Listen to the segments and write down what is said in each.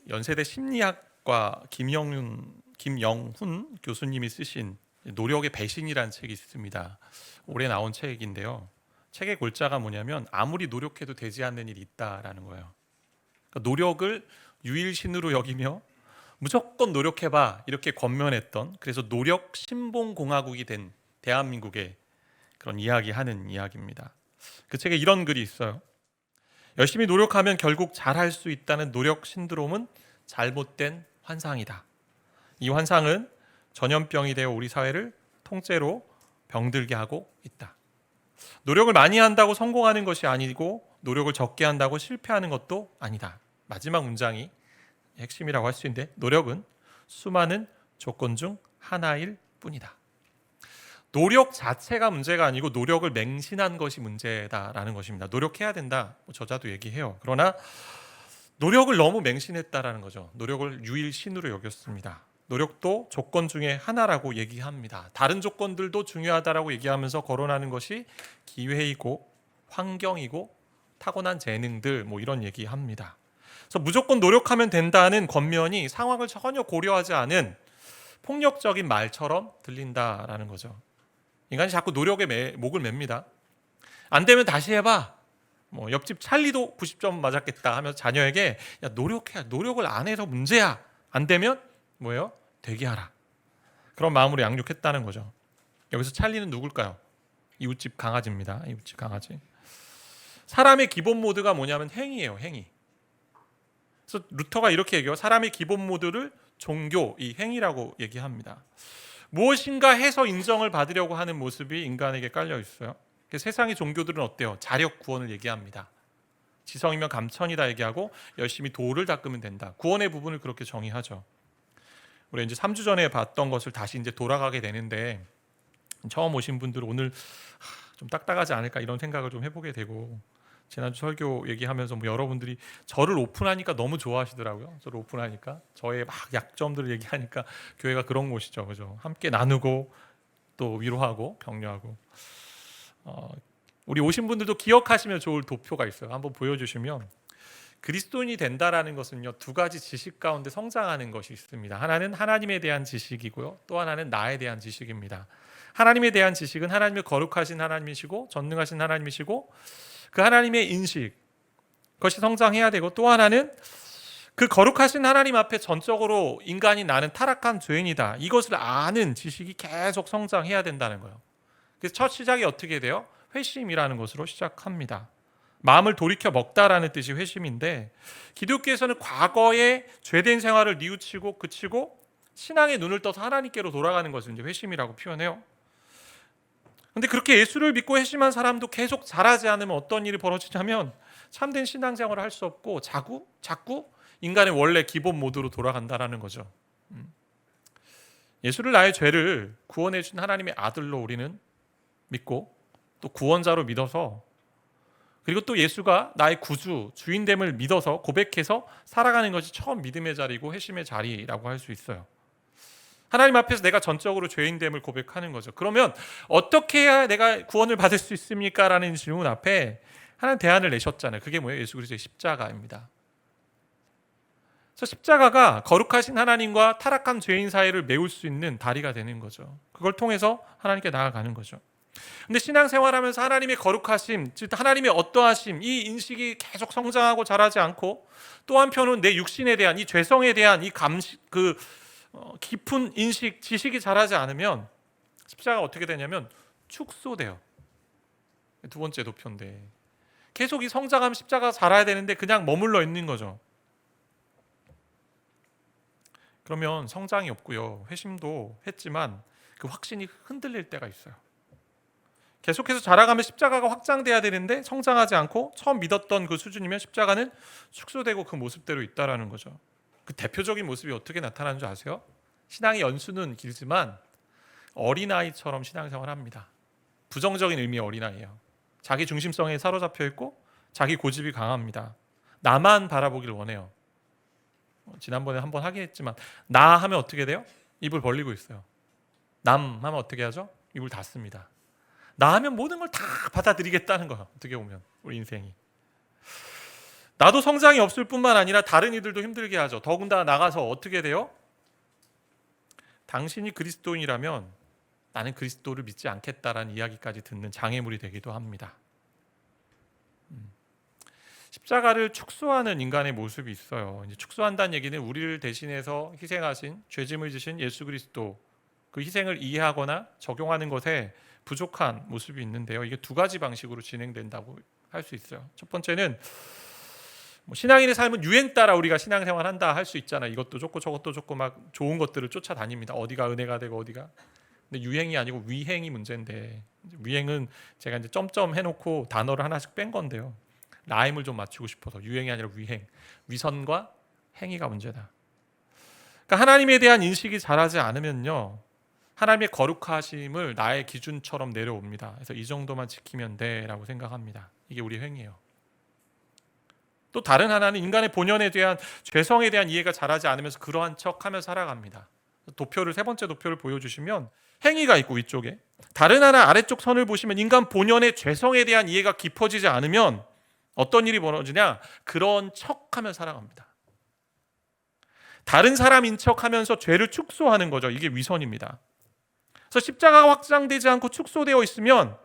연세대 심리학과 김영훈 교수님이 쓰신 노력의 배신이라는 책이 있습니다. 올해 나온 책인데요. 책의 골자가 뭐냐면 아무리 노력해도 되지 않는 일이 있다라는 거예요. 그러니까 노력을 유일신으로 여기며 무조건 노력해봐 이렇게 권면했던, 그래서 노력 신봉공화국이 된 대한민국의 그런 이야기하는 이야기입니다. 그 책에 이런 글이 있어요. 열심히 노력하면 결국 잘할 수 있다는 노력 신드롬은 잘못된 환상이다. 이 환상은 전염병이 되어 우리 사회를 통째로 병들게 하고 있다. 노력을 많이 한다고 성공하는 것이 아니고 노력을 적게 한다고 실패하는 것도 아니다. 마지막 문장이 핵심이라고 할 수 있는데, 노력은 수많은 조건 중 하나일 뿐이다. 노력 자체가 문제가 아니고 노력을 맹신한 것이 문제다라는 것입니다. 노력해야 된다, 저자도 얘기해요. 그러나 노력을 너무 맹신했다라는 거죠. 노력을 유일신으로 여겼습니다. 노력도 조건 중에 하나라고 얘기합니다. 다른 조건들도 중요하다라고 얘기하면서 거론하는 것이 기회이고 환경이고 타고난 재능들, 이런 얘기합니다. 그래서 무조건 노력하면 된다는 권면이 상황을 전혀 고려하지 않은 폭력적인 말처럼 들린다라는 거죠. 인간이 자꾸 노력에 목을 맵니다. 안 되면 다시 해봐. 옆집 찰리도 90점 맞았겠다 하면서 자녀에게 야, 노력해. 노력을 안 해서 문제야. 안 되면 뭐예요? 되게 하라. 그런 마음으로 양육했다는 거죠. 여기서 찰리는 누굴까요? 이웃집 강아지입니다. 이웃집 강아지. 사람의 기본 모드가 뭐냐면 행위예요. 행위. 그래서 루터가 이렇게 얘기해요. 사람의 기본 모드를 종교, 이 행위라고 얘기합니다. 무엇인가 해서 인정을 받으려고 하는 모습이 인간에게 깔려 있어요. 세상의 종교들은 어때요? 자력 구원을 얘기합니다. 지성이면 감천이다 얘기하고 열심히 도를 닦으면 된다. 구원의 부분을 그렇게 정의하죠. 우리 이제 3주 전에 봤던 것을 다시 이제 돌아가게 되는데, 처음 오신 분들 오늘 좀 딱딱하지 않을까 이런 생각을 좀 해보게 되고, 지난주 설교 얘기하면서 여러분들이 저를 오픈하니까 너무 좋아하시더라고요. 저를 오픈하니까 저의 막 약점들을 얘기하니까 교회가 그런 곳이죠, 그죠? 함께 나누고 또 위로하고 격려하고. 우리 오신 분들도 기억하시면 좋을 도표가 있어요. 한번 보여주시면, 그리스도인이 된다라는 것은요, 두 가지 지식 가운데 성장하는 것이 있습니다. 하나는 하나님에 대한 지식이고요, 또 하나는 나에 대한 지식입니다. 하나님에 대한 지식은 하나님의 거룩하신 하나님이시고 전능하신 하나님이시고 그 하나님의 인식, 그것이 성장해야 되고, 또 하나는 그 거룩하신 하나님 앞에 전적으로 인간이 나는 타락한 죄인이다, 이것을 아는 지식이 계속 성장해야 된다는 거예요. 그래서 첫 시작이 어떻게 돼요? 회심이라는 것으로 시작합니다. 마음을 돌이켜 먹다라는 뜻이 회심인데, 기독교에서는 과거의 죄된 생활을 뉘우치고 그치고 신앙의 눈을 떠서 하나님께로 돌아가는 것을 이제 회심이라고 표현해요. 근데 그렇게 예수를 믿고 회심한 사람도 계속 자라지 않으면 어떤 일이 벌어지냐면 참된 신앙생활을 할 수 없고 자꾸 인간의 원래 기본 모드로 돌아간다라는 거죠. 예수를, 나의 죄를 구원해 준 하나님의 아들로 우리는 믿고, 또 구원자로 믿어서, 그리고 또 예수가 나의 구주, 주인됨을 믿어서 고백해서 살아가는 것이 처음 믿음의 자리고 회심의 자리라고 할 수 있어요. 하나님 앞에서 내가 전적으로 죄인됨을 고백하는 거죠. 그러면 어떻게 해야 내가 구원을 받을 수 있습니까? 라는 질문 앞에 하나님 대안을 내셨잖아요. 그게 뭐예요? 예수 그리스도의 십자가입니다. 그래서 십자가가 거룩하신 하나님과 타락한 죄인 사이를 메울 수 있는 다리가 되는 거죠. 그걸 통해서 하나님께 나아가는 거죠. 근데 신앙생활하면서 하나님의 거룩하심, 즉 하나님의 어떠하심, 이 인식이 계속 성장하고 자라지 않고, 또 한편은 내 육신에 대한 이 죄성에 대한 이 깊은 인식, 지식이 자라지 않으면 십자가가 어떻게 되냐면 축소돼요. 두 번째 도표인데, 계속 이 성장하면 십자가가 자라야 되는데 그냥 머물러 있는 거죠. 그러면 성장이 없고요, 회심도 했지만 그 확신이 흔들릴 때가 있어요. 계속해서 자라가면 십자가가 확장돼야 되는데 성장하지 않고 처음 믿었던 그 수준이면 십자가는 축소되고 그 모습대로 있다라는 거죠. 그 대표적인 모습이 어떻게 나타나는 줄 아세요? 신앙의 연수는 길지만 어린아이처럼 신앙생활합니다. 부정적인 의미의 어린아이예요. 자기 중심성에 사로잡혀 있고 자기 고집이 강합니다. 나만 바라보길 원해요. 지난번에 한번 하긴 했지만, 나 하면 어떻게 돼요? 입을 벌리고 있어요. 남 하면 어떻게 하죠? 입을 닫습니다. 나 하면 모든 걸 다 받아들이겠다는 거예요. 어떻게 보면 우리 인생이. 나도 성장이 없을 뿐만 아니라 다른 이들도 힘들게 하죠. 더군다나 나가서 어떻게 돼요? 당신이 그리스도인이라면 나는 그리스도를 믿지 않겠다라는 이야기까지 듣는 장애물이 되기도 합니다. 십자가를 축소하는 인간의 모습이 있어요. 이제 축소한다는 얘기는 우리를 대신해서 희생하신, 죄짐을 지신 예수 그리스도, 그 희생을 이해하거나 적용하는 것에 부족한 모습이 있는데요. 이게 두 가지 방식으로 진행된다고 할 수 있어요. 첫 번째는 신앙인의 삶은 유행 따라 우리가 신앙생활 한다 할 수 있잖아요. 이것도 좋고 저것도 좋고 막 좋은 것들을 쫓아다닙니다. 어디가 은혜가 되고 어디가. 근데 유행이 아니고 위행이 문제인데, 위행은 제가 이제 점점 해놓고 단어를 하나씩 뺀 건데요. 라임을 좀 맞추고 싶어서 유행이 아니라 위행, 위선과 행위가 문제다. 그러니까 하나님에 대한 인식이 자라지 않으면요, 하나님의 거룩하심을 나의 기준처럼 내려옵니다. 그래서 이 정도만 지키면 돼라고 생각합니다. 이게 우리 행위예요. 또 다른 하나는 인간의 본연에 대한, 죄성에 대한 이해가 자라지 않으면서 그러한 척하며 살아갑니다. 도표를, 세 번째 도표를 보여주시면 행위가 있고 위쪽에, 다른 하나 아래쪽 선을 보시면 인간 본연의 죄성에 대한 이해가 깊어지지 않으면 어떤 일이 벌어지냐? 그런 척하며 살아갑니다. 다른 사람인 척하면서 죄를 축소하는 거죠. 이게 위선입니다. 그래서 십자가가 확장되지 않고 축소되어 있으면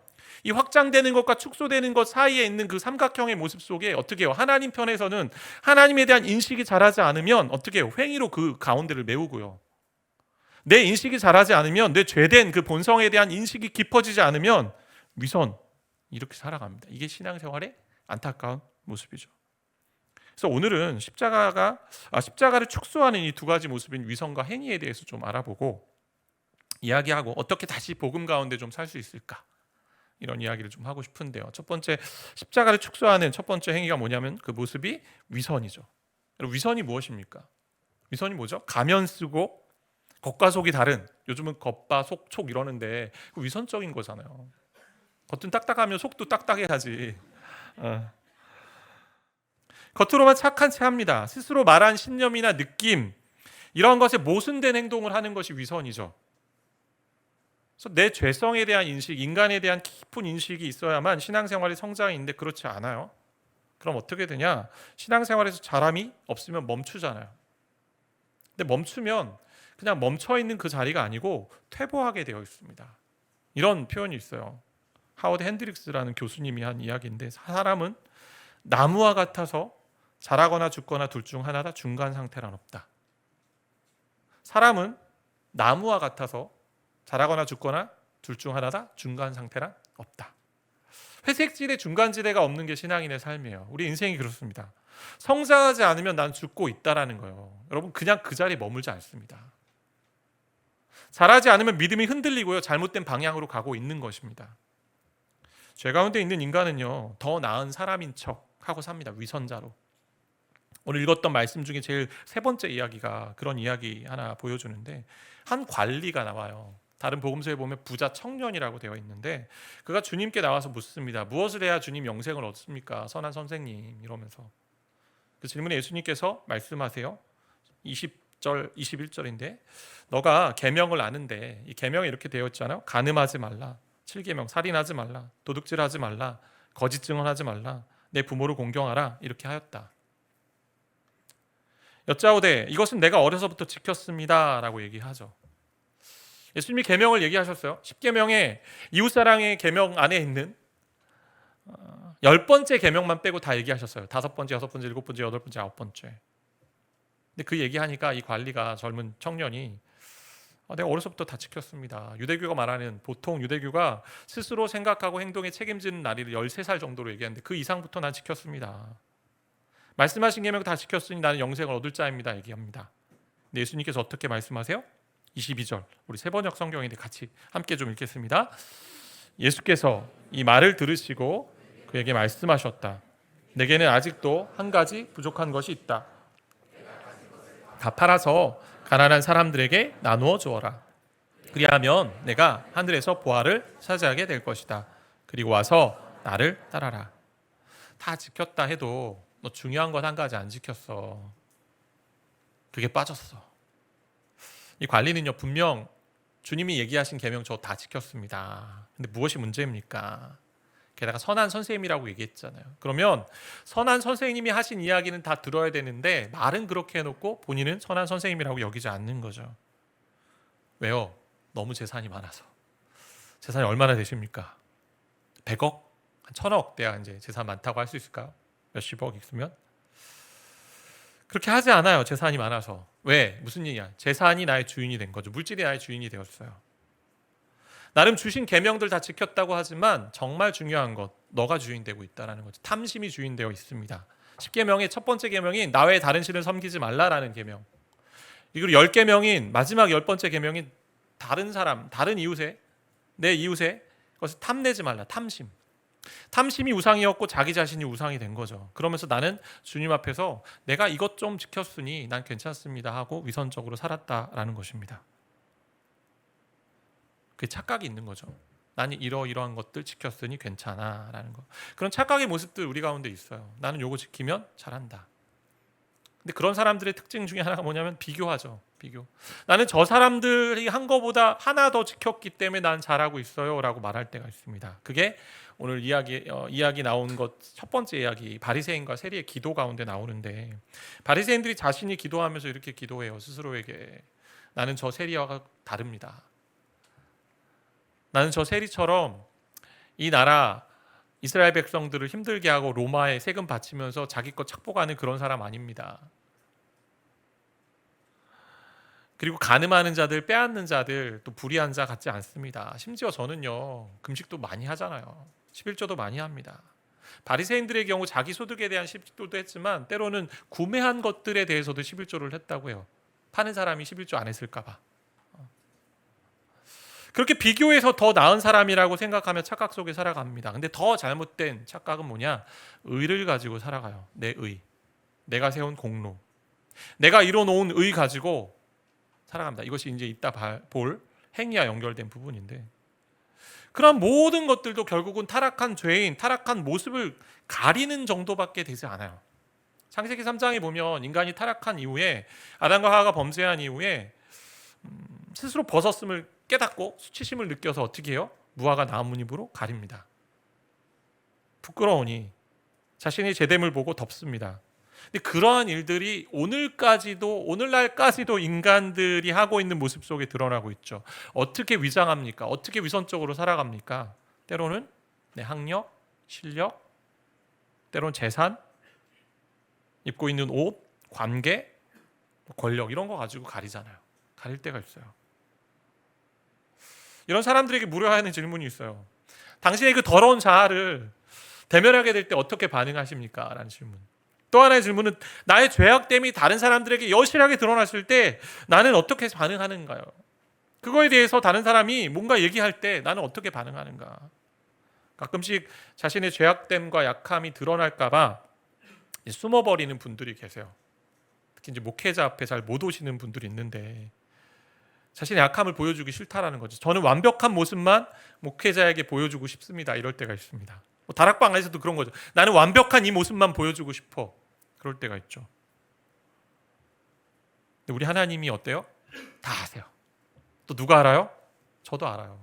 이 확장되는 것과 축소되는 것 사이에 있는 그 삼각형의 모습 속에 어떻게 해요? 하나님 편에서는 하나님에 대한 인식이 자라지 않으면 어떻게 해요? 횡의로 그 가운데를 메우고요. 내 인식이 자라지 않으면, 내 죄된 그 본성에 대한 인식이 깊어지지 않으면 위선, 이렇게 살아갑니다. 이게 신앙생활의 안타까운 모습이죠. 그래서 오늘은 십자가를 축소하는 이 두 가지 모습인 위선과 행위에 대해서 좀 알아보고 이야기하고 어떻게 다시 복음 가운데 좀 살 수 있을까, 이런 이야기를 좀 하고 싶은데요. 첫 번째, 십자가를 축소하는 첫 번째 행위가 뭐냐면 그 모습이 위선이죠. 위선이 무엇입니까? 위선이 뭐죠? 가면 쓰고 겉과 속이 다른, 요즘은 겉바 속촉 이러는데 위선적인 거잖아요. 겉은 딱딱하면 속도 딱딱해야지. 겉으로만 착한 체 합니다. 스스로 말한 신념이나 느낌, 이런 것에 모순된 행동을 하는 것이 위선이죠. 그래서 내 죄성에 대한 인식, 인간에 대한 깊은 인식이 있어야만 신앙생활의 성장인데 그렇지 않아요. 그럼 어떻게 되냐? 신앙생활에서 자람이 없으면 멈추잖아요. 근데 멈추면 그냥 멈춰있는 그 자리가 아니고 퇴보하게 되어 있습니다. 이런 표현이 있어요. 하워드 핸드릭스라는 교수님이 한 이야기인데, 사람은 나무와 같아서 자라거나 죽거나 둘 중 하나다. 중간 상태란 없다. 사람은 나무와 같아서 자라거나 죽거나 둘 중 하나다. 중간 상태란 없다. 회색지대, 중간지대가 없는 게 신앙인의 삶이에요. 우리 인생이 그렇습니다. 성장하지 않으면 난 죽고 있다라는 거예요. 여러분, 그냥 그 자리에 머물지 않습니다. 자라지 않으면 믿음이 흔들리고요, 잘못된 방향으로 가고 있는 것입니다. 죄 가운데 있는 인간은요, 더 나은 사람인 척하고 삽니다. 위선자로. 오늘 읽었던 말씀 중에 제일 세 번째 이야기가 그런 이야기 하나 보여주는데, 한 관리가 나와요. 다른 복음서에 보면 부자 청년이라고 되어 있는데, 그가 주님께 나와서 묻습니다. 무엇을 해야 주님 영생을 얻습니까? 선한 선생님, 이러면서. 그 질문에 예수님께서 말씀하세요. 20절, 21절인데, 너가 계명을 아는데, 이 계명에 이렇게 되어 있잖아요. 간음하지 말라, 7계명, 살인하지 말라, 도둑질하지 말라, 거짓 증언하지 말라, 내 부모를 공경하라, 이렇게 하였다. 여짜오되 이것은 내가 어려서부터 지켰습니다 라고 얘기하죠. 예수님이 계명을 얘기하셨어요. 10계명에 이웃사랑의 계명 안에 있는 10번째 계명만 빼고 다 얘기하셨어요. 5번째, 6번째, 7번째, 8번째, 9번째. 근데 그 얘기하니까 이 관리가, 젊은 청년이 내가 어려서부터 다 지켰습니다. 유대교가 말하는, 보통 유대교가 스스로 생각하고 행동에 책임지는 나이를 13살 정도로 얘기하는데 그 이상부터 난 지켰습니다. 말씀하신 계명 다 지켰으니 나는 영생을 얻을 자입니다 얘기합니다. 근데 예수님께서 어떻게 말씀하세요? 22절, 우리 세번역 성경인데 같이 함께 좀 읽겠습니다. 예수께서 이 말을 들으시고 그에게 말씀하셨다. 내게는 아직도 한 가지 부족한 것이 있다. 다 팔아서 가난한 사람들에게 나누어 주어라. 그리하면 내가 하늘에서 보화를 차지하게 될 것이다. 그리고 와서 나를 따라라. 다 지켰다 해도 너 중요한 것 한 가지 안 지켰어. 그게 빠졌어. 이 관리는요, 분명 주님이 얘기하신 계명 저 다 지켰습니다. 근데 무엇이 문제입니까? 게다가 선한 선생님이라고 얘기했잖아요. 그러면 선한 선생님이 하신 이야기는 다 들어야 되는데 말은 그렇게 해놓고 본인은 선한 선생님이라고 여기지 않는 거죠. 왜요? 너무 재산이 많아서. 재산이 얼마나 되십니까? 100억? 한 1000억 돼야 이제 재산 많다고 할 수 있을까요? 몇십억 있으면? 그렇게 하지 않아요. 재산이 많아서. 왜? 무슨 얘기야? 재산이 나의 주인이 된 거죠. 물질이 나의 주인이 되었어요. 나름 주신 계명들 다 지켰다고 하지만 정말 중요한 것, 너가 주인 되고 있다라는 거죠. 탐심이 주인 되어 있습니다. 10계명의 첫 번째 계명인 나 외에 다른 신을 섬기지 말라라는 계명. 그리고 10계명인 마지막 10번째 계명인 다른 사람, 다른 이웃의 내 이웃의 것을 탐내지 말라. 탐심. 탐심이 우상이었고 자기 자신이 우상이 된 거죠. 그러면서 나는 주님 앞에서 내가 이것 좀 지켰으니 난 괜찮습니다 하고 위선적으로 살았다라는 것입니다. 그 착각이 있는 거죠. 나는 이러이러한 것들 지켰으니 괜찮아라는 거. 그런 착각의 모습들 우리 가운데 있어요. 나는 요거 지키면 잘한다. 근데 그런 사람들의 특징 중에 하나가 뭐냐면 비교하죠. 비교. 나는 저 사람들이 한 거보다 하나 더 지켰기 때문에 난 잘하고 있어요라고 말할 때가 있습니다. 그게 오늘 이야기 나온 것 첫 번째 이야기 바리새인과 세리의 기도 가운데 나오는데 바리새인들이 자신이 기도하면서 이렇게 기도해요. 스스로에게 나는 저 세리와 다릅니다. 나는 저 세리처럼 이 나라 이스라엘 백성들을 힘들게 하고 로마에 세금 바치면서 자기 것 착복하는 그런 사람 아닙니다. 그리고 간음하는 자들, 빼앗는 자들, 또 불의한 자 같지 않습니다. 심지어 저는요 금식도 많이 하잖아요. 11조도 많이 합니다. 바리새인들의 경우 자기 소득에 대한 11조도 했지만 때로는 구매한 것들에 대해서도 11조를 했다고 해요. 파는 사람이 11조 안 했을까 봐. 그렇게 비교해서 더 나은 사람이라고 생각하며 착각 속에 살아갑니다. 근데 더 잘못된 착각은 뭐냐? 의를 가지고 살아가요. 내 의. 내가 세운 공로. 내가 이뤄놓은 의 가지고 살아갑니다. 이것이 이제 이따 볼 행위와 연결된 부분인데 그런 모든 것들도 결국은 타락한 죄인, 타락한 모습을 가리는 정도밖에 되지 않아요. 창세기 3장에 보면 인간이 타락한 이후에 아담과 하와가 범죄한 이후에 스스로 벗었음을 깨닫고 수치심을 느껴서 어떻게 해요? 무화과 나뭇잎으로 가립니다. 부끄러우니 자신의 제됨을 보고 덮습니다. 근데 그러한 일들이 오늘날까지도 인간들이 하고 있는 모습 속에 드러나고 있죠. 어떻게 위장합니까? 어떻게 위선적으로 살아갑니까? 때로는 내 학력, 실력, 때로는 재산, 입고 있는 옷, 관계, 권력 이런 거 가지고 가리잖아요. 가릴 때가 있어요. 이런 사람들에게 물어야 하는 질문이 있어요. 당신의 그 더러운 자아를 대면하게 될 때 어떻게 반응하십니까? 라는 질문. 또 하나의 질문은 나의 죄악됨이 다른 사람들에게 여실하게 드러났을 때 나는 어떻게 반응하는가요? 그거에 대해서 다른 사람이 뭔가 얘기할 때 나는 어떻게 반응하는가? 가끔씩 자신의 죄악됨과 약함이 드러날까 봐 숨어버리는 분들이 계세요. 특히 이제 목회자 앞에 잘 못 오시는 분들이 있는데 자신의 약함을 보여주기 싫다라는 거죠. 저는 완벽한 모습만 목회자에게 보여주고 싶습니다. 이럴 때가 있습니다. 다락방 안에서도 그런 거죠. 나는 완벽한 이 모습만 보여주고 싶어. 그럴 때가 있죠. 근데 우리 하나님이 어때요? 다 아세요. 또 누가 알아요? 저도 알아요.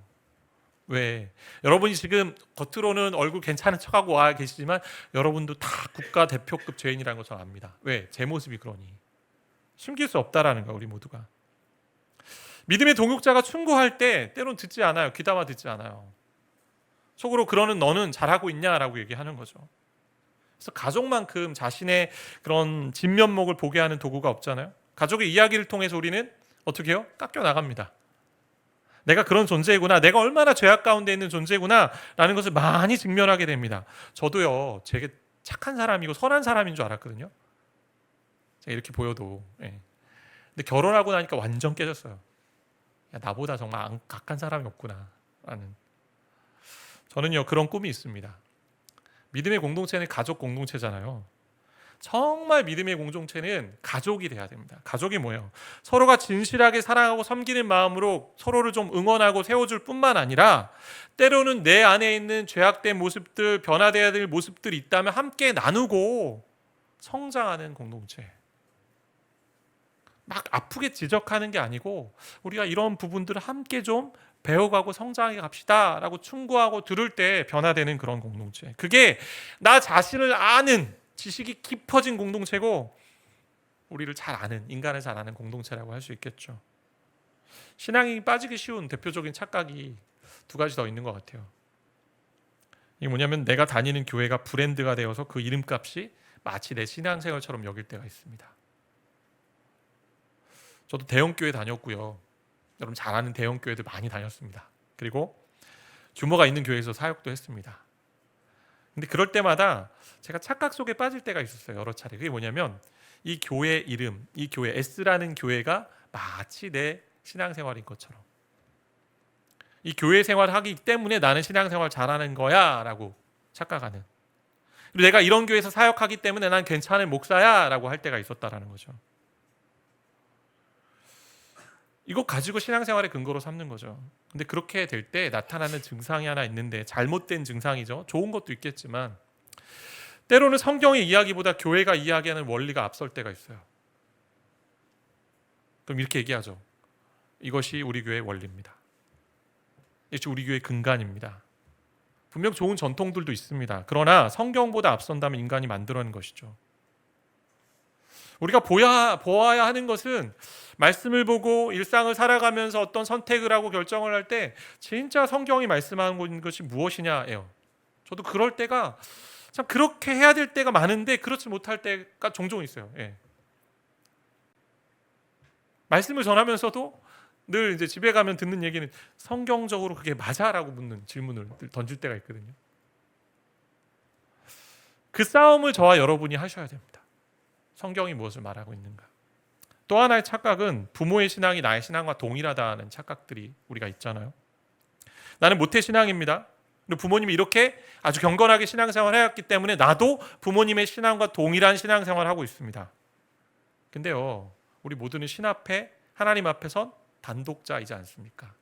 왜? 여러분이 지금 겉으로는 얼굴 괜찮은 척하고 와 계시지만 여러분도 다 국가대표급 죄인이라는 걸 저는 압니다. 왜? 제 모습이 그러니. 숨길 수 없다라는 거야, 우리 모두가. 믿음의 동역자가 충고할 때 때론 듣지 않아요. 귀담아 듣지 않아요. 속으로 그러는 너는 잘하고 있냐라고 얘기하는 거죠. 그래서 가족만큼 자신의 그런 진면목을 보게 하는 도구가 없잖아요. 가족의 이야기를 통해서 우리는 어떻게 해요? 깎여 나갑니다. 내가 그런 존재구나, 내가 얼마나 죄악 가운데 있는 존재구나 라는 것을 많이 직면하게 됩니다. 저도요, 제게 착한 사람이고 선한 사람인 줄 알았거든요. 제가 이렇게 보여도. 예. 근데 결혼하고 나니까 완전 깨졌어요. 야, 나보다 정말 악한 사람이 없구나 라는. 저는요 그런 꿈이 있습니다. 믿음의 공동체는 가족 공동체잖아요. 정말 믿음의 공동체는 가족이 돼야 됩니다. 가족이 뭐예요? 서로가 진실하게 사랑하고 섬기는 마음으로 서로를 좀 응원하고 세워줄 뿐만 아니라 때로는 내 안에 있는 죄악된 모습들, 변화되어야 될 모습들이 있다면 함께 나누고 성장하는 공동체. 막 아프게 지적하는 게 아니고 우리가 이런 부분들을 함께 좀 배워가고 성장해 갑시다라고 충고하고 들을 때 변화되는 그런 공동체. 그게 나 자신을 아는 지식이 깊어진 공동체고 우리를 잘 아는, 인간을 잘 아는 공동체라고 할 수 있겠죠. 신앙이 빠지기 쉬운 대표적인 착각이 두 가지 더 있는 것 같아요. 이게 뭐냐면 내가 다니는 교회가 브랜드가 되어서 그 이름값이 마치 내 신앙생활처럼 여길 때가 있습니다. 저도 대형교회 다녔고요. 여러분 잘 아는 대형교회들 많이 다녔습니다. 그리고 규모가 있는 교회에서 사역도 했습니다. 근데 그럴 때마다 제가 착각 속에 빠질 때가 있었어요. 여러 차례. 그게 뭐냐면 이 교회 이름, 이 교회 S라는 교회가 마치 내 신앙생활인 것처럼 이 교회 생활하기 때문에 나는 신앙생활 잘하는 거야 라고 착각하는, 그리고 내가 이런 교회에서 사역하기 때문에 난 괜찮은 목사야 라고 할 때가 있었다라는 거죠. 이거 가지고 신앙생활의 근거로 삼는 거죠. 근데 그렇게 될 때 나타나는 증상이 하나 있는데, 잘못된 증상이죠. 좋은 것도 있겠지만 때로는 성경의 이야기보다 교회가 이야기하는 원리가 앞설 때가 있어요. 그럼 이렇게 얘기하죠. 이것이 우리 교회의 원리입니다. 이것이 우리 교회의 근간입니다. 분명 좋은 전통들도 있습니다. 그러나 성경보다 앞선다면 인간이 만들어낸 것이죠. 우리가 보아야 하는 것은 말씀을 보고 일상을 살아가면서 어떤 선택을 하고 결정을 할 때 진짜 성경이 말씀하는 것이 무엇이냐예요. 저도 그럴 때가 참 그렇게 해야 될 때가 많은데 그렇지 못할 때가 종종 있어요. 예. 말씀을 전하면서도 늘 이제 집에 가면 듣는 얘기는 성경적으로 그게 맞아라고 묻는 질문을 던질 때가 있거든요. 그 싸움을 저와 여러분이 하셔야 됩니다. 성경이 무엇을 말하고 있는가. 또 하나의 착각은 부모의 신앙이 나의 신앙과 동일하다는 착각들이 우리가 있잖아요. 나는 모태신앙입니다. 그리고 부모님이 이렇게 아주 경건하게 신앙생활을 해왔기 때문에 나도 부모님의 신앙과 동일한 신앙생활을 하고 있습니다. 근데요, 우리 모두는 신 앞에, 하나님 앞에선 단독자이지 않습니까?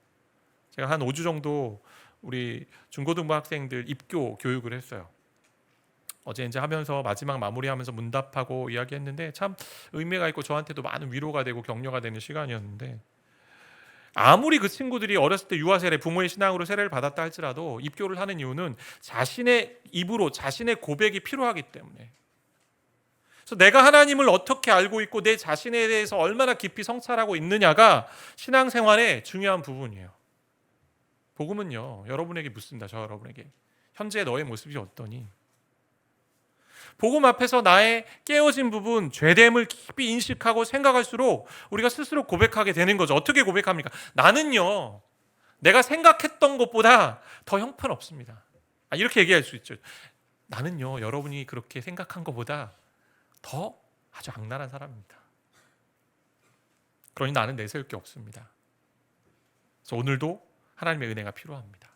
제가 한 5주 정도 우리 중고등부 학생들 입교 교육을 했어요. 어제 이제 하면서 마지막 마무리하면서 문답하고 이야기했는데 참 의미가 있고 저한테도 많은 위로가 되고 격려가 되는 시간이었는데, 아무리 그 친구들이 어렸을 때 유아 세례, 부모의 신앙으로 세례를 받았다 할지라도 입교를 하는 이유는 자신의 입으로 자신의 고백이 필요하기 때문에, 그래서 내가 하나님을 어떻게 알고 있고 내 자신에 대해서 얼마나 깊이 성찰하고 있느냐가 신앙생활의 중요한 부분이에요. 복음은요, 여러분에게 묻습니다. 저 여러분에게 현재 너의 모습이 어떠니? 복음 앞에서 나의 깨어진 부분, 죄됨을 깊이 인식하고 생각할수록 우리가 스스로 고백하게 되는 거죠. 어떻게 고백합니까? 나는요, 내가 생각했던 것보다 더 형편없습니다. 이렇게 얘기할 수 있죠. 나는요, 여러분이 그렇게 생각한 것보다 더 아주 악랄한 사람입니다. 그러니 나는 내세울 게 없습니다. 그래서 오늘도 하나님의 은혜가 필요합니다.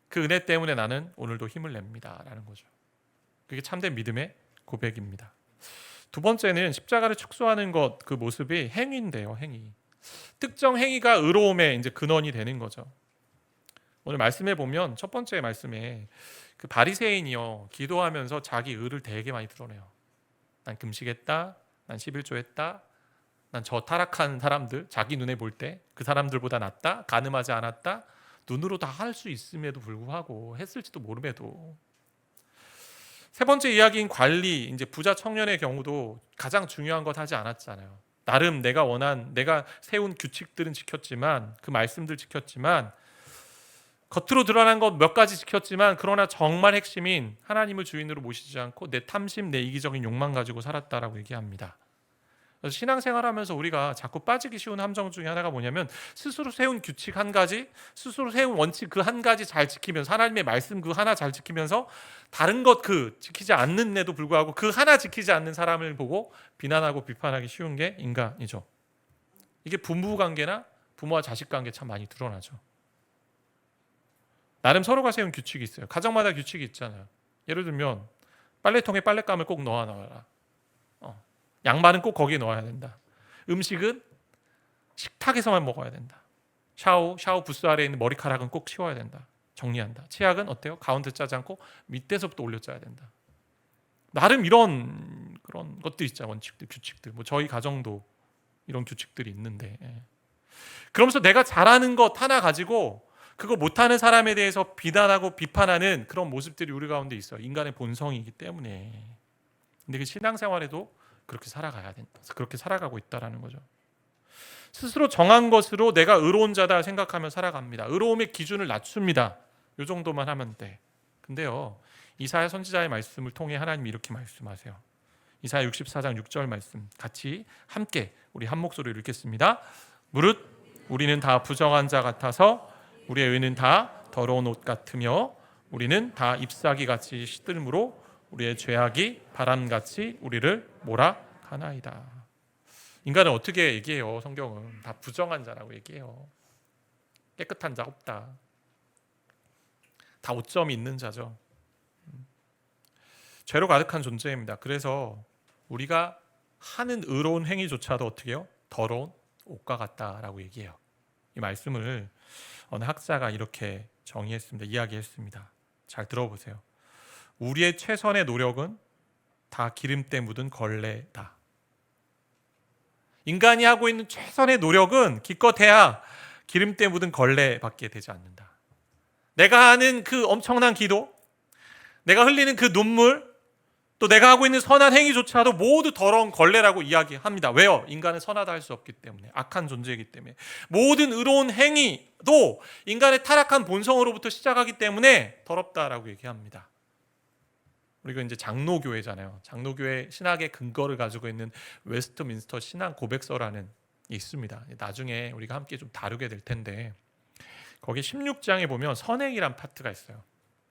그 은혜 때문에 나는 오늘도 힘을 냅니다 라는 거죠. 그게 참된 믿음의 고백입니다. 두 번째는 십자가를 축소하는 것, 그 모습이 행위인데요. 행위. 특정 행위가 의로움의 이제 근원이 되는 거죠. 오늘 말씀해 보면 첫 번째 말씀에 그 바리새인이요, 기도하면서 자기 의를 되게 많이 드러내요. 난 금식했다, 난 11조 했다, 난 저 타락한 사람들, 자기 눈에 볼 때 그 사람들보다 낫다, 간음하지 않았다, 눈으로 다 할 수 있음에도 불구하고, 했을지도 모름에도. 세 번째 이야기인 관리, 이제 부자 청년의 경우도 가장 중요한 것 하지 않았잖아요. 나름 내가 세운 규칙들은 지켰지만, 그 말씀들 지켰지만, 겉으로 드러난 것 몇 가지 지켰지만, 그러나 정말 핵심인 하나님을 주인으로 모시지 않고 내 탐심, 내 이기적인 욕망 가지고 살았다라고 얘기합니다. 그래서 신앙생활하면서 우리가 자꾸 빠지기 쉬운 함정 중에 하나가 뭐냐면, 스스로 세운 규칙 한 가지, 스스로 세운 원칙 그 한 가지 잘 지키면서, 하나님의 말씀 그 하나 잘 지키면서 다른 것 그 지키지 않는데도 불구하고 그 하나 지키지 않는 사람을 보고 비난하고 비판하기 쉬운 게 인간이죠. 이게 부부 관계나 부모와 자식 관계 참 많이 드러나죠. 나름 서로가 세운 규칙이 있어요. 가정마다 규칙이 있잖아요. 예를 들면 빨래통에 빨랫감을 꼭 넣어놔라. 양말은 꼭 거기에 넣어야 된다. 음식은 식탁에서만 먹어야 된다. 샤워 부스 아래에 있는 머리카락은 꼭 치워야 된다. 정리한다. 치약은 어때요? 가운데 짜지 않고 밑에서부터 올려 짜야 된다. 나름 이런 그런 것도 있잖아요. 원칙들, 규칙들. 뭐 저희 가정도 이런 규칙들이 있는데, 그러면서 내가 잘하는 것 하나 가지고 그거 못하는 사람에 대해서 비난하고 비판하는 그런 모습들이 우리 가운데 있어요. 인간의 본성이기 때문에. 근데 그 신앙생활에도 그렇게 살아가야 된다. 그렇게 살아가고 있다라는 거죠. 스스로 정한 것으로 내가 의로운 자다 생각하며 살아갑니다. 의로움의 기준을 낮춥니다. 이 정도만 하면 돼. 근데요, 이사야 선지자의 말씀을 통해 하나님이 이렇게 말씀하세요. 이사야 64장 6절 말씀 같이 함께 우리 한 목소리로 읽겠습니다. 무릇 우리는 다 부정한 자 같아서 우리의 의는 다 더러운 옷 같으며 우리는 다 잎사귀 같이 시들므로 우리의 죄악이 바람같이 우리를 몰아가나이다. 인간은 어떻게 얘기해요? 성경은 다 부정한 자라고 얘기해요. 깨끗한 자 없다. 다 오점이 있는 자죠. 죄로 가득한 존재입니다. 그래서 우리가 하는 의로운 행위조차도 어떻게 해요? 더러운 옷과 같다라고 얘기해요. 이 말씀을 어느 학자가 이렇게 정의했습니다. 이야기했습니다. 잘 들어보세요. 우리의 최선의 노력은 다 기름때 묻은 걸레다. 인간이 하고 있는 최선의 노력은 기껏해야 기름때 묻은 걸레밖에 되지 않는다. 내가 하는 그 엄청난 기도, 내가 흘리는 그 눈물, 또 내가 하고 있는 선한 행위조차도 모두 더러운 걸레라고 이야기합니다. 왜요? 인간은 선하다 할 수 없기 때문에, 악한 존재이기 때문에. 모든 의로운 행위도 인간의 타락한 본성으로부터 시작하기 때문에 더럽다라고 얘기합니다. 우리가 이제 장로교회잖아요. 장로교회 신학의 근거를 가지고 있는 웨스트민스터 신앙 고백서라는 게 있습니다. 나중에 우리가 함께 좀 다루게 될 텐데, 거기 16장에 보면 선행이란 파트가 있어요.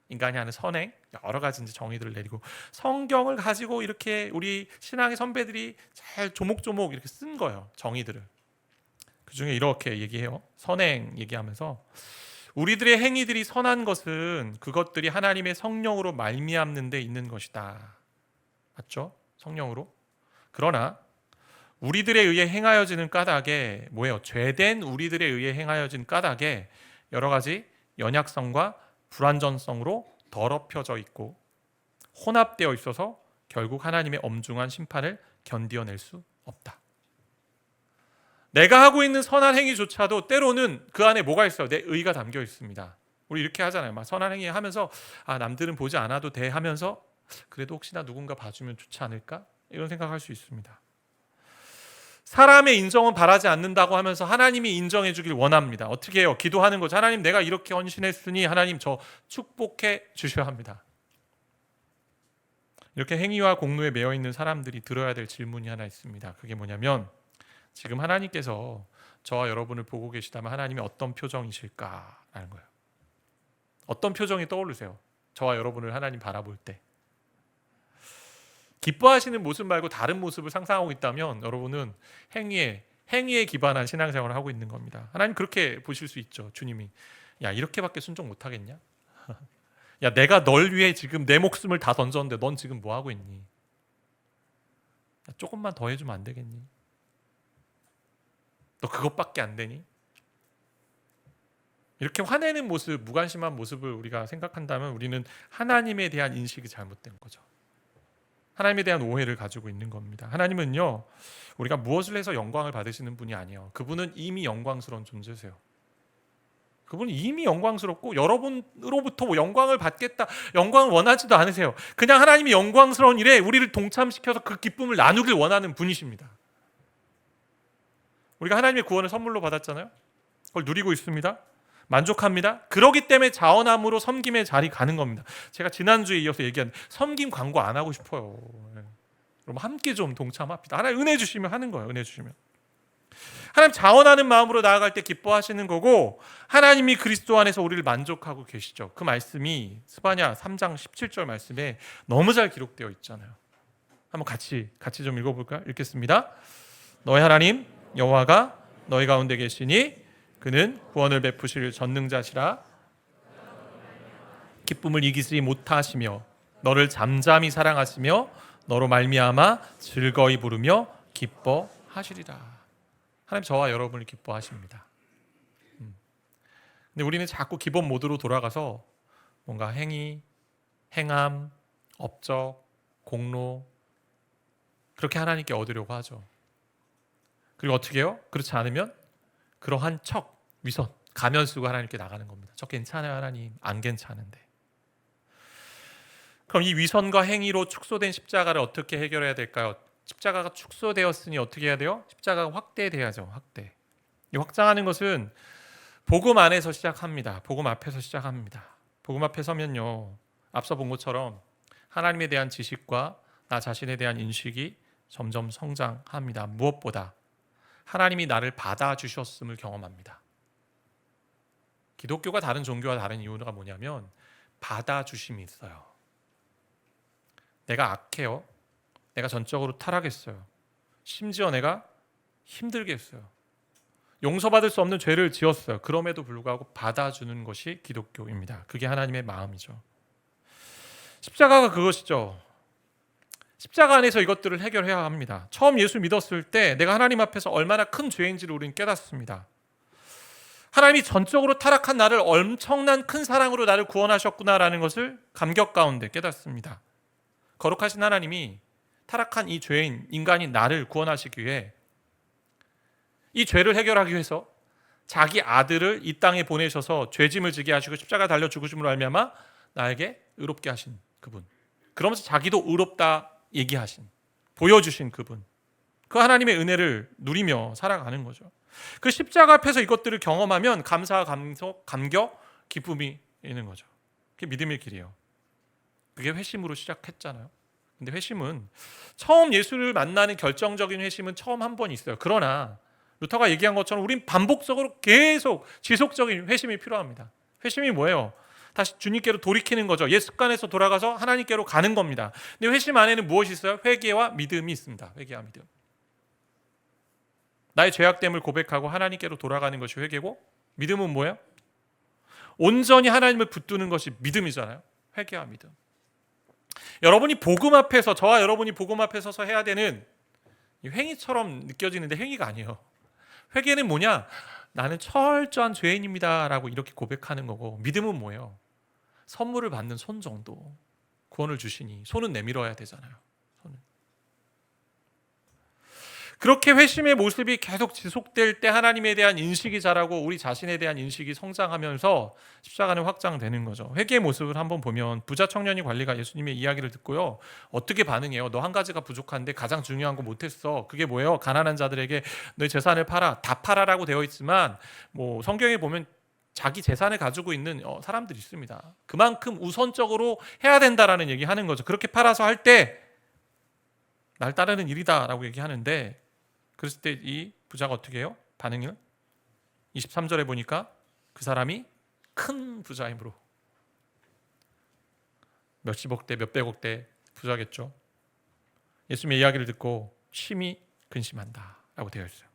인간이 하는 선행, 여러 가지 이제 정의들을 내리고 성경을 가지고 이렇게 우리 신앙의 선배들이 잘 조목조목 이렇게 쓴 거예요. 정의들을. 그 중에 이렇게 얘기해요. 선행 얘기하면서 우리들의 행위들이 선한 것은 그것들이 하나님의 성령으로 말미암는 데 있는 것이다. 맞죠? 성령으로. 그러나 우리들에 의해 행하여지는 까닭에 뭐예요? 죄된 우리들에 의해 행하여진 까닭에 여러 가지 연약성과 불완전성으로 더럽혀져 있고 혼합되어 있어서 결국 하나님의 엄중한 심판을 견디어낼 수 없다. 내가 하고 있는 선한 행위조차도 때로는 그 안에 뭐가 있어요? 내 의가 담겨 있습니다. 우리 이렇게 하잖아요. 막 선한 행위 하면서 남들은 보지 않아도 돼 하면서 그래도 혹시나 누군가 봐주면 좋지 않을까? 이런 생각할 수 있습니다. 사람의 인정은 바라지 않는다고 하면서 하나님이 인정해 주길 원합니다. 어떻게 해요? 기도하는 거죠. 하나님, 내가 이렇게 헌신했으니 하나님 저 축복해 주셔야 합니다. 이렇게 행위와 공로에 매여 있는 사람들이 들어야 될 질문이 하나 있습니다. 그게 뭐냐면 지금 하나님께서 저와 여러분을 보고 계시다면 하나님이 어떤 표정이실까라는 거예요. 어떤 표정이 떠오르세요? 저와 여러분을 하나님 바라볼 때. 기뻐하시는 모습 말고 다른 모습을 상상하고 있다면 여러분은 행위에 기반한 신앙생활을 하고 있는 겁니다. 하나님 그렇게 보실 수 있죠. 주님이 야, 이렇게밖에 순종 못하겠냐? 야, 내가 널 위해 지금 내 목숨을 다 던졌는데 넌 지금 뭐 하고 있니? 야, 조금만 더 해주면 안 되겠니? 너 그것밖에 안 되니? 이렇게 화내는 모습, 무관심한 모습을 우리가 생각한다면 우리는 하나님에 대한 인식이 잘못된 거죠. 하나님에 대한 오해를 가지고 있는 겁니다. 하나님은요, 우리가 무엇을 해서 영광을 받으시는 분이 아니에요. 그분은 이미 영광스러운 존재세요. 그분은 이미 영광스럽고 여러분으로부터 영광을 받겠다, 영광을 원하지도 않으세요. 그냥 하나님이 영광스러운 일에 우리를 동참시켜서 그 기쁨을 나누길 원하는 분이십니다. 우리가 하나님의 구원을 선물로 받았잖아요. 그걸 누리고 있습니다. 만족합니다. 그러기 때문에 자원함으로 섬김의 자리 가는 겁니다. 제가 지난주에 이어서 얘기한 섬김 광고 안 하고 싶어요. 여러분 함께 좀 동참합시다. 하나님 은혜 주시면 하는 거예요. 은혜 주시면. 하나님 자원하는 마음으로 나아갈 때 기뻐하시는 거고 하나님이 그리스도 안에서 우리를 만족하고 계시죠. 그 말씀이 스바냐 3장 17절 말씀에 너무 잘 기록되어 있잖아요. 한번 같이 좀 읽어볼까요? 읽겠습니다. 너희 하나님 여호와가 너희 가운데 계시니 그는 구원을 베푸실 전능자시라. 기쁨을 이기지 못하시며 너를 잠잠히 사랑하시며 너로 말미암아 즐거이 부르며 기뻐하시리라. 하나님 저와 여러분을 기뻐하십니다. 근데 우리는 자꾸 기본 모드로 돌아가서 뭔가 행위, 행함, 업적, 공로 그렇게 하나님께 얻으려고 하죠. 그리고 어떻게 해요? 그렇지 않으면 그러한 척, 위선, 가면 쓰고 하나님께 나가는 겁니다. 저 괜찮아요 하나님, 안 괜찮은데. 그럼 이 위선과 행위로 축소된 십자가를 어떻게 해결해야 될까요? 십자가가 축소되었으니 어떻게 해야 돼요? 십자가가 확대돼야죠. 확대. 이 확장하는 것은 복음 안에서 시작합니다. 복음 앞에서 시작합니다. 복음 앞에 서면요, 앞서 본 것처럼 하나님에 대한 지식과 나 자신에 대한 인식이 점점 성장합니다. 무엇보다 하나님이 나를 받아주셨음을 경험합니다. 기독교가 다른 종교와 다른 이유가 뭐냐면 받아주심이 있어요. 내가 악해요. 내가 전적으로 타락했어요. 심지어 내가 힘들게 했어요. 용서받을 수 없는 죄를 지었어요. 그럼에도 불구하고 받아주는 것이 기독교입니다. 그게 하나님의 마음이죠. 십자가가 그것이죠. 십자가 안에서 이것들을 해결해야 합니다. 처음 예수 믿었을 때 내가 하나님 앞에서 얼마나 큰 죄인지를 우리는 깨닫습니다. 하나님이 전적으로 타락한 나를 엄청난 큰 사랑으로 나를 구원하셨구나라는 것을 감격 가운데 깨닫습니다. 거룩하신 하나님이 타락한 이 죄인, 인간인 나를 구원하시기 위해 이 죄를 해결하기 위해서 자기 아들을 이 땅에 보내셔서 죄짐을 지게 하시고 십자가 달려 죽으심으로 말미암아 나에게 의롭게 하신 그분, 그러면서 자기도 의롭다 얘기하신, 보여주신 그분, 그 하나님의 은혜를 누리며 살아가는 거죠. 그 십자가 앞에서 이것들을 경험하면 감사, 감격, 기쁨이 있는 거죠. 그게 믿음의 길이에요. 그게 회심으로 시작했잖아요. 근데 회심은 처음 예수를 만나는 결정적인 회심은 처음 한 번 있어요. 그러나 루터가 얘기한 것처럼 우린 반복적으로 계속 지속적인 회심이 필요합니다. 회심이 뭐예요? 다시 주님께로 돌이키는 거죠. 옛 습관에서 돌아가서 하나님께로 가는 겁니다. 근데 회심 안에는 무엇이 있어요? 회개와 믿음이 있습니다. 회개와 믿음. 나의 죄악됨을 고백하고 하나님께로 돌아가는 것이 회개고, 믿음은 뭐예요? 온전히 하나님을 붙드는 것이 믿음이잖아요. 회개와 믿음. 여러분이 복음 앞에서, 저와 여러분이 복음 앞에 서서 해야 되는 행위처럼 느껴지는데 행위가 아니에요. 회개는 뭐냐? 나는 철저한 죄인입니다 라고 이렇게 고백하는 거고, 믿음은 뭐예요? 선물을 받는 손 정도 구원을 주시니 손은 내밀어야 되잖아요. 손은. 그렇게 회심의 모습이 계속 지속될 때 하나님에 대한 인식이 자라고 우리 자신에 대한 인식이 성장하면서 십자가는 확장되는 거죠. 회개의 모습을 한번 보면 부자 청년이 관리가 예수님의 이야기를 듣고요, 어떻게 반응해요? 너 한 가지가 부족한데 가장 중요한 거 못했어. 그게 뭐예요? 가난한 자들에게 너의 재산을 팔아, 다 팔아라고 되어 있지만 뭐 성경에 보면 자기 재산을 가지고 있는 사람들이 있습니다. 그만큼 우선적으로 해야 된다라는 얘기하는 거죠. 그렇게 팔아서 할 때 날 따르는 일이다라고 얘기하는데, 그랬을 때 이 부자가 어떻게 해요? 반응을 23절에 보니까 그 사람이 큰 부자이므로, 몇십억 대 몇백억 대 부자겠죠. 예수님의 이야기를 듣고 심히 근심한다 라고 되어 있어요.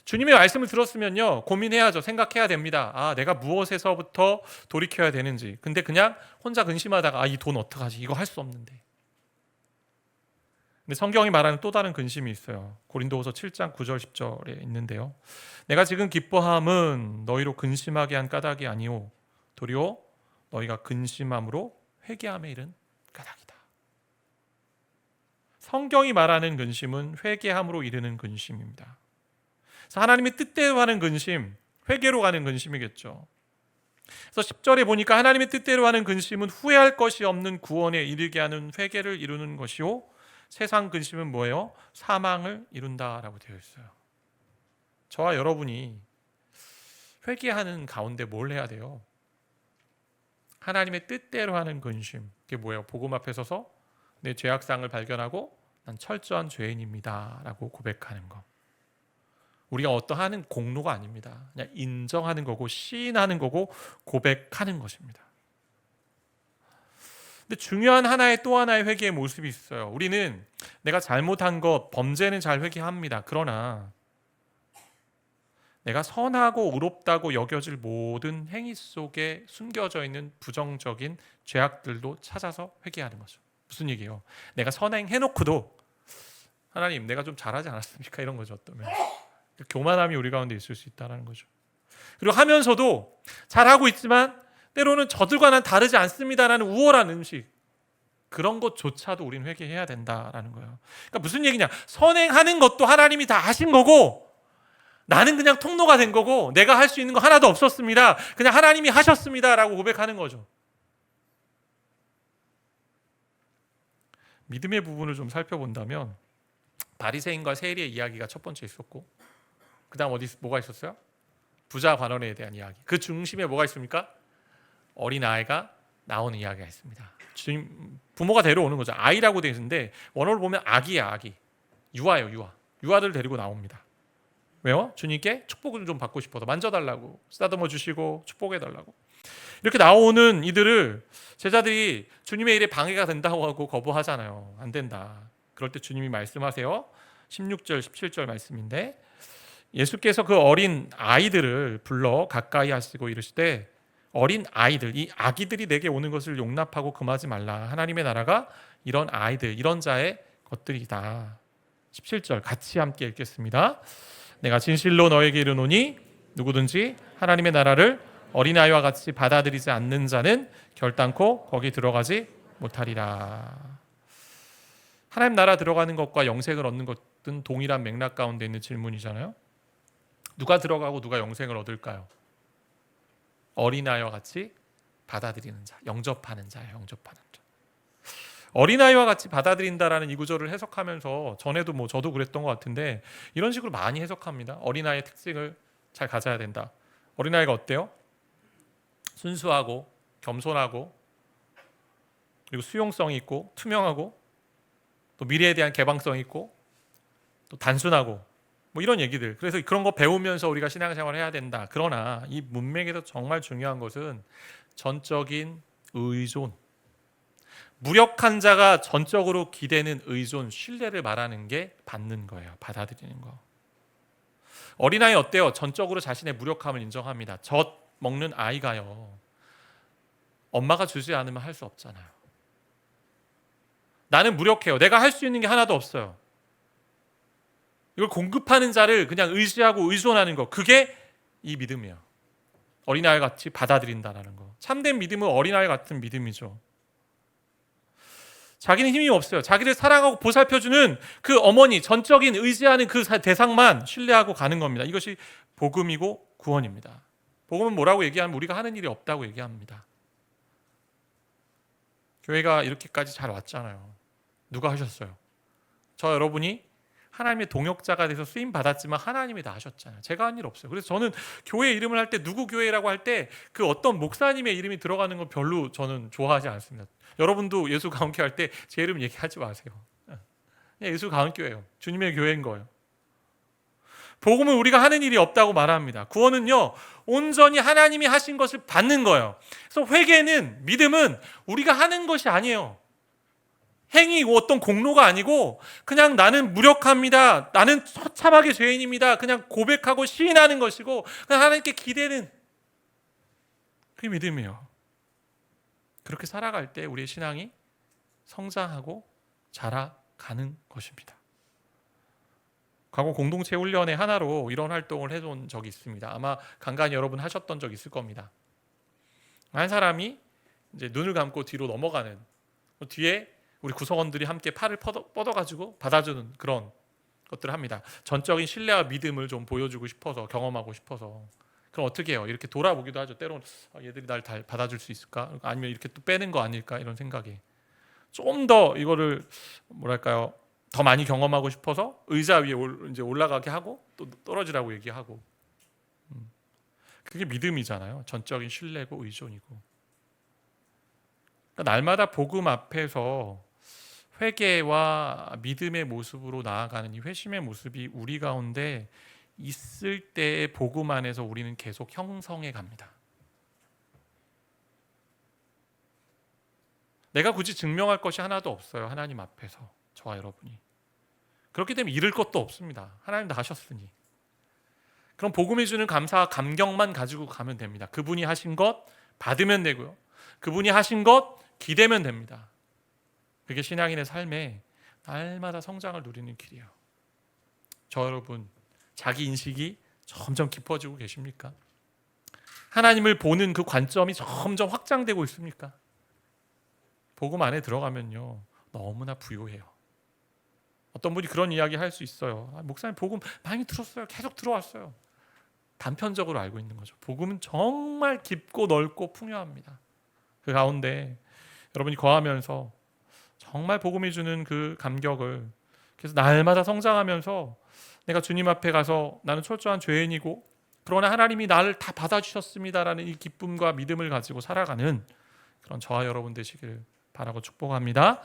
주님의 말씀을 들었으면요, 고민해야죠. 생각해야 됩니다. 아, 내가 무엇에서부터 돌이켜야 되는지. 근데 그냥 혼자 근심하다가 이 돈 어떡하지? 이거 할 수 없는데. 근데 성경이 말하는 또 다른 근심이 있어요. 고린도후서 7장 9절 10절에 있는데요, 내가 지금 기뻐함은 너희로 근심하게 한 까닭이 아니오 도리어 너희가 근심함으로 회개함에 이른 까닭이다. 성경이 말하는 근심은 회개함으로 이르는 근심입니다. 그래서 하나님의 뜻대로 하는 근심, 회개로 가는 근심이겠죠. 그래서 10절에 보니까 하나님의 뜻대로 하는 근심은 후회할 것이 없는 구원에 이르게 하는 회개를 이루는 것이요, 세상 근심은 뭐예요? 사망을 이룬다라고 되어 있어요. 저와 여러분이 회개하는 가운데 뭘 해야 돼요? 하나님의 뜻대로 하는 근심. 그게 뭐예요? 복음 앞에 서서 내 죄악상을 발견하고 난 철저한 죄인입니다 라고 고백하는 것. 우리가 어떠한 공로가 아닙니다. 그냥 인정하는 거고 시인하는 거고 고백하는 것입니다. 근데 중요한 또 하나의 회개의 모습이 있어요. 우리는 내가 잘못한 것, 범죄는 잘 회개합니다. 그러나 내가 선하고 의롭다고 여겨질 모든 행위 속에 숨겨져 있는 부정적인 죄악들도 찾아서 회개하는 거죠. 무슨 얘기예요? 내가 선행해놓고도 하나님 내가 좀 잘하지 않았습니까? 이런 거죠. 어쩌면 교만함이 우리 가운데 있을 수 있다는 거죠. 그리고 하면서도 잘하고 있지만 때로는 저들과는 다르지 않습니다라는 우월한 음식, 그런 것조차도 우리는 회개해야 된다라는 거예요. 그러니까 무슨 얘기냐? 선행하는 것도 하나님이 다 하신 거고 나는 그냥 통로가 된 거고 내가 할 수 있는 거 하나도 없었습니다. 그냥 하나님이 하셨습니다라고 고백하는 거죠. 믿음의 부분을 좀 살펴본다면 바리새인과 세리의 이야기가 첫 번째 있었고 그다음 뭐가 있었어요? 부자 관원에 대한 이야기. 그 중심에 뭐가 있습니까? 어린아이가 나오는 이야기가 있습니다. 부모가 데려오는 거죠. 아이라고 되어 있는데 원어로 보면 아기야, 아기. 유아예요, 유아들 데리고 나옵니다. 왜요? 주님께 축복을 좀 받고 싶어서 만져달라고, 쓰다듬어 주시고 축복해달라고. 이렇게 나오는 이들을 제자들이 주님의 일에 방해가 된다고 하고 거부하잖아요. 안 된다. 그럴 때 주님이 말씀하세요. 16절, 17절 말씀인데 예수께서 그 어린 아이들을 불러 가까이 하시고 이르시되 어린 아이들, 이 아기들이 내게 오는 것을 용납하고 금하지 말라. 하나님의 나라가 이런 아이들, 이런 자의 것들이다. 17절 같이 함께 읽겠습니다. 내가 진실로 너에게 이르노니 누구든지 하나님의 나라를 어린아이와 같이 받아들이지 않는 자는 결단코 거기 들어가지 못하리라. 하나님 나라 들어가는 것과 영생을 얻는 것은 동일한 맥락 가운데 있는 질문이잖아요. 누가 들어가고 누가 영생을 얻을까요? 어린아이와 같이 받아들이는 자, 영접하는 자예요. 영접하는 자. 어린아이와 같이 받아들인다라는 이 구절을 해석하면서 전에도 저도 그랬던 것 같은데 이런 식으로 많이 해석합니다. 어린아이의 특징을 잘 가져야 된다. 어린아이가 어때요? 순수하고 겸손하고 그리고 수용성이 있고 투명하고 또 미래에 대한 개방성이 있고 또 단순하고 이런 얘기들. 그래서 그런 거 배우면서 우리가 신앙생활을 해야 된다. 그러나 이 문맥에서 정말 중요한 것은 전적인 의존. 무력한 자가 전적으로 기대는 의존, 신뢰를 말하는 게 받는 거예요. 받아들이는 거. 어린아이 어때요? 전적으로 자신의 무력함을 인정합니다. 젖 먹는 아이가요. 엄마가 주지 않으면 할 수 없잖아요. 나는 무력해요. 내가 할 수 있는 게 하나도 없어요. 이걸 공급하는 자를 그냥 의지하고 의존하는 거. 그게 이 믿음이에요. 어린아이 같이 받아들인다는 거. 참된 믿음은 어린아이 같은 믿음이죠. 자기는 힘이 없어요. 자기를 사랑하고 보살펴주는 그 어머니, 전적인 의지하는 그 대상만 신뢰하고 가는 겁니다. 이것이 복음이고 구원입니다. 복음은 뭐라고 얘기하면 우리가 하는 일이 없다고 얘기합니다. 교회가 이렇게까지 잘 왔잖아요. 누가 하셨어요? 저 여러분이 하나님의 동역자가 돼서 쓰임 받았지만 하나님이 다 하셨잖아요. 제가 한 일 없어요. 그래서 저는 교회 이름을 할 때 누구 교회라고 할 때 그 어떤 목사님의 이름이 들어가는 건 별로 저는 좋아하지 않습니다. 여러분도 예수 가운교회 할 때 제 이름 얘기하지 마세요. 예수 가운교회예요. 주님의 교회인 거예요. 복음은 우리가 하는 일이 없다고 말합니다. 구원은요, 온전히 하나님이 하신 것을 받는 거예요. 그래서 회개는, 믿음은 우리가 하는 것이 아니에요. 행위, 어떤 공로가 아니고 그냥 나는 무력합니다. 나는 처참하게 죄인입니다. 그냥 고백하고 시인하는 것이고 그냥 하나님께 기대는 그게 믿음이에요. 그렇게 살아갈 때 우리의 신앙이 성장하고 자라가는 것입니다. 과거 공동체 훈련의 하나로 이런 활동을 해본 적이 있습니다. 아마 간간히 여러분 하셨던 적 있을 겁니다. 한 사람이 이제 눈을 감고 뒤로 넘어가는, 뒤에 우리 구성원들이 함께 팔을 뻗어가지고 받아주는 그런 것들을 합니다. 전적인 신뢰와 믿음을 좀 보여주고 싶어서, 경험하고 싶어서. 그럼 어떻게 해요? 이렇게 돌아보기도 하죠. 때로는 얘들이 날 받아줄 수 있을까? 아니면 이렇게 또 빼는 거 아닐까? 이런 생각이. 좀 더 이거를 뭐랄까요? 더 많이 경험하고 싶어서 의자 위에 이제 올라가게 하고 또 떨어지라고 얘기하고. 그게 믿음이잖아요. 전적인 신뢰고 의존이고. 그러니까 날마다 복음 앞에서 회개와 믿음의 모습으로 나아가는 이 회심의 모습이 우리 가운데 있을 때의 복음 안에서 우리는 계속 형성해 갑니다. 내가 굳이 증명할 것이 하나도 없어요. 하나님 앞에서 저와 여러분이. 그렇기 때문에 잃을 것도 없습니다. 하나님 다 하셨으니. 그럼 복음이 주는 감사와 감격만 가지고 가면 됩니다. 그분이 하신 것 받으면 되고요. 그분이 하신 것 기대면 됩니다. 그게 신앙인의 삶에 날마다 성장을 누리는 길이에요. 저 여러분, 자기 인식이 점점 깊어지고 계십니까? 하나님을 보는 그 관점이 점점 확장되고 있습니까? 복음 안에 들어가면요 너무나 부유해요. 어떤 분이 그런 이야기 할 수 있어요. 목사님 복음 많이 들었어요. 계속 들어왔어요. 단편적으로 알고 있는 거죠. 복음은 정말 깊고 넓고 풍요합니다. 그 가운데 여러분이 거하면서 정말 복음이 주는 그 감격을, 그래서 날마다 성장하면서 내가 주님 앞에 가서 나는 철저한 죄인이고 그러나 하나님이 나를 다 받아주셨습니다라는 이 기쁨과 믿음을 가지고 살아가는 그런 저와 여러분 되시길 바라고 축복합니다.